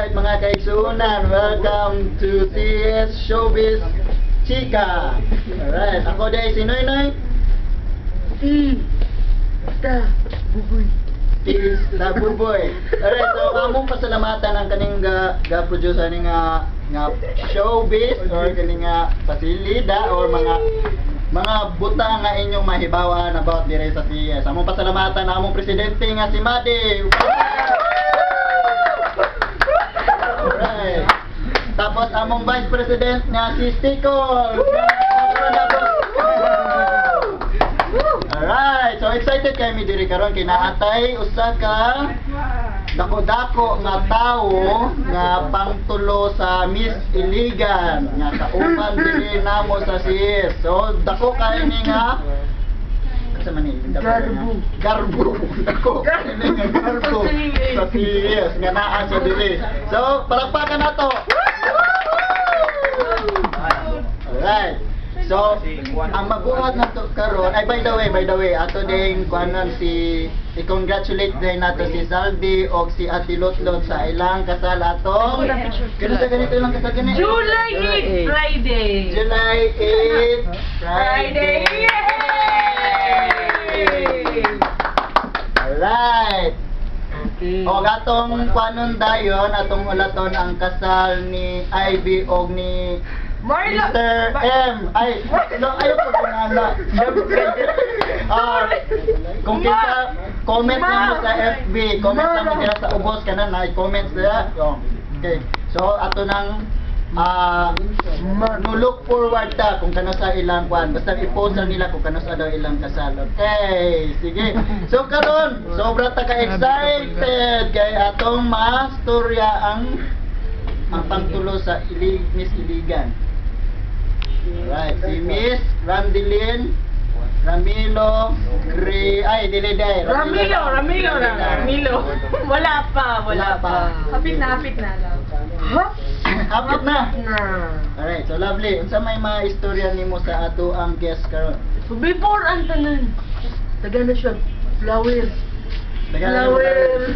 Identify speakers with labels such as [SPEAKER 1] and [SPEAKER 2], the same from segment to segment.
[SPEAKER 1] Alright mga kaigsunan, welcome to CS Showbiz Chika. Alright, ako day si Noy Noy.
[SPEAKER 2] Buboy.
[SPEAKER 1] Tis na buboy. Alright, so among pasalamatan ang kaning ga-produce ani nga showbiz or kaning nga pasilida or mga butang nga inyong mahibawan about dire sa CS. Among pasalamatan ang among presidente nga si Madi. Alright. Tapos among vice president nga si Stikol. Alright, so excited kami diri karon kay naatay usa ka dako-dako nga tawo nga pangtulo sa Miss Iligan nga kauban diri namo sa CS. So dako kay ni nga sa man ni garbo dako ini nga garbo sa CS nga naa sa diri. So palakpakan nato. Alright. So, ang mabuhat na to karon ay by the way, ato ding kuanon i-congratulate din nato si Zaldi o si Ate Lotlot sa ilang kasal atong ganito lang kasal gani.
[SPEAKER 2] July 8 Friday.
[SPEAKER 1] July 8 Friday.
[SPEAKER 2] Yay!
[SPEAKER 1] Alright. O gatong kuanon dayon atong ulaton ang kasal ni Ivy og ni
[SPEAKER 2] Marla!
[SPEAKER 1] Mr. M. Ay, no, ayaw po ginala. Kung kita, comment lang mo sa FB. Comment lang mo dira sa ubos ka na, comment sila. Okay. So, ato nang look forward ta kung kano sa ilang kwan. Basta i-post lang nila kung kano sa daw ilang kasal. Okay, sige. So, karon, sobra ta ka-excited kay atong mastorya ang pangtulo sa Miss Iligan. Alright, si Miss Randelyn Ramilo
[SPEAKER 2] Ramilo. Wala pa. Hapit na lang.
[SPEAKER 1] Hapit na. Alright, so lovely. Unsa may mga istorya nimo sa ato ang guest karon?
[SPEAKER 2] So before ang tanan, taga na siya flowers.
[SPEAKER 1] Flowers.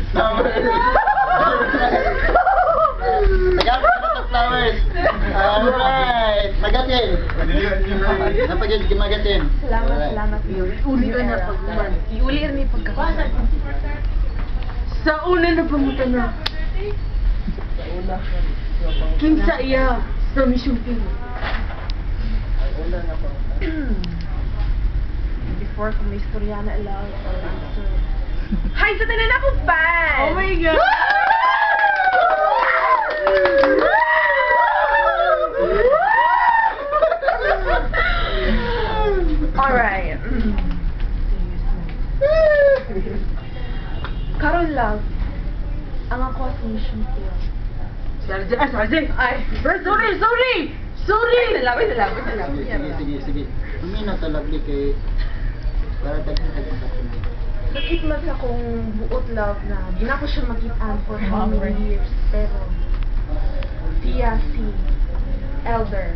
[SPEAKER 1] Alright. Magatin. Napagin.
[SPEAKER 2] Salamat. Iuli ka na pagkuman. Iuli ni pagkakasan. Sa una na pamuta na. Kinsa iya sa mission team. Before kung may istorya na alaw. Hi sa tanan akong fan! Oh my God! Alright. Karon love, ang ako sa mission ko. Sarje! Ay, sorry! Nalawin.
[SPEAKER 1] Sige. Umino to lovely kay para tagtagtag.
[SPEAKER 2] Sakit man sa kong buot love na di na ko siya makitaan for how many years. Pero, siya si Elder.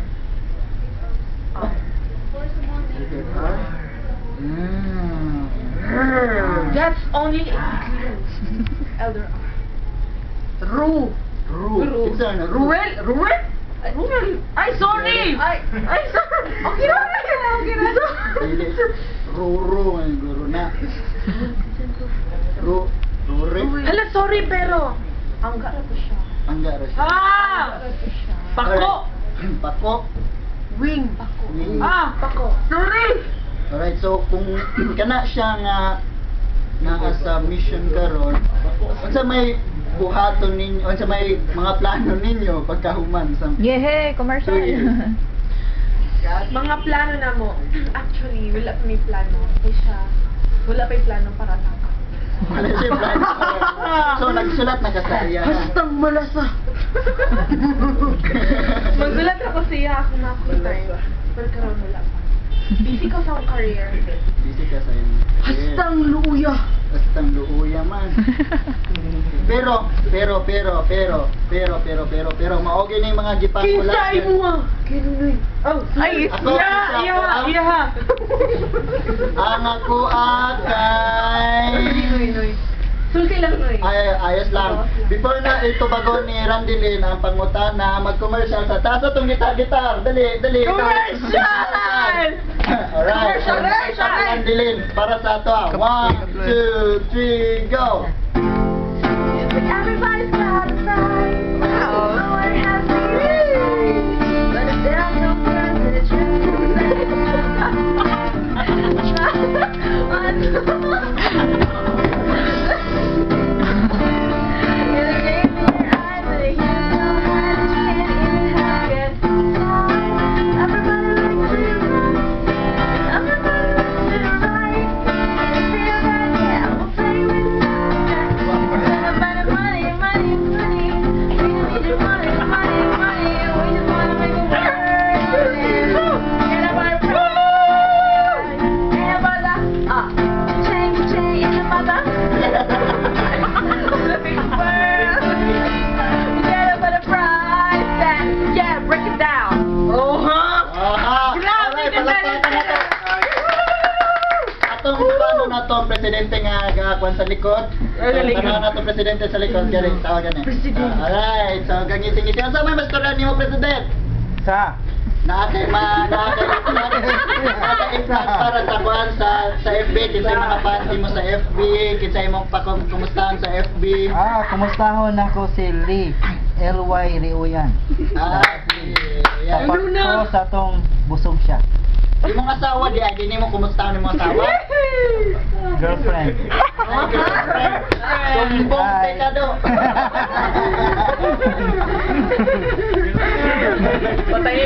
[SPEAKER 2] That's only a clue. Elder R. Ruel? Ay, sorry! Ay, sorry! Okay na.
[SPEAKER 1] Ruro ang guro na. Rure.
[SPEAKER 2] Hala, sorry pero angga ra po siya.
[SPEAKER 1] Angga ra siya. Pako.
[SPEAKER 2] Wing. Pako. Sorry!
[SPEAKER 1] Alright, so kung kana siya nga sa mission karon, unsa may buhaton ninyo, unsa may mga plano ninyo pagkahuman sa
[SPEAKER 3] commercial.
[SPEAKER 2] Mga plano na mo. Actually, wala pa may plano. Kasi wala pa yung plano para tama.
[SPEAKER 1] wala siya plano. So nagsulat na ka sa iya.
[SPEAKER 2] Hastang malasa. Magsulat ako siya ako na ako time. Pero karoon wala pa. Busy ko sa career.
[SPEAKER 1] Busy ka sa iyong
[SPEAKER 2] Hastang luuya.
[SPEAKER 1] Hastang luuya man. Pero maogi na yung mga gipangkulat.
[SPEAKER 2] Kinsay mo ah! Kinunoy. Oh, ay,
[SPEAKER 1] Ako,
[SPEAKER 2] iya ha.
[SPEAKER 1] Ang ako akay
[SPEAKER 2] Sulti lang no eh.
[SPEAKER 1] Ayos lang. Before na ito bago ni Randilin ang pangutana, mag-commercial sa taas itong gitar. Dali.
[SPEAKER 2] Commercial!
[SPEAKER 1] Alright.
[SPEAKER 2] Commercial!
[SPEAKER 1] Randilin, para sa ito. 1, 2, 3, go!
[SPEAKER 2] Everybody's got a side. No one has to be. But if there's no one, then it's true.
[SPEAKER 1] Atong presidente nga gakwan sa likod. Tanong na itong presidente sa likod. Galing, tawagan eh.
[SPEAKER 2] Presidente.
[SPEAKER 1] Alright, so gangising-gising. Ano sa may masturyan niyo, president?
[SPEAKER 3] Sa?
[SPEAKER 1] Naka-impact para sa kwan sa FB. Kinsay mga panty mo sa FB. Kinsay mong kumustahan sa FB.
[SPEAKER 3] Kumustahon ako si Lee. L.Y. Riuyan.
[SPEAKER 1] Yan.
[SPEAKER 3] Tapat ko sa tong busog siya.
[SPEAKER 1] Yung mga asawa di mo kumustahan yung mga asawa?
[SPEAKER 3] Girlfriend.
[SPEAKER 1] Ay, girlfriend. Sumbong
[SPEAKER 3] Bye.
[SPEAKER 1] dekado.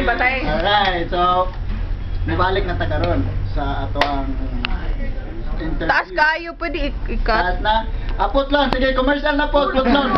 [SPEAKER 2] Batay.
[SPEAKER 1] Alright, so nabalik na ta karon sa ato ang interview.
[SPEAKER 2] Taas kayo, pwede ikat.
[SPEAKER 1] Taas na. Apot lang, sige, commercial na po. Apot lang.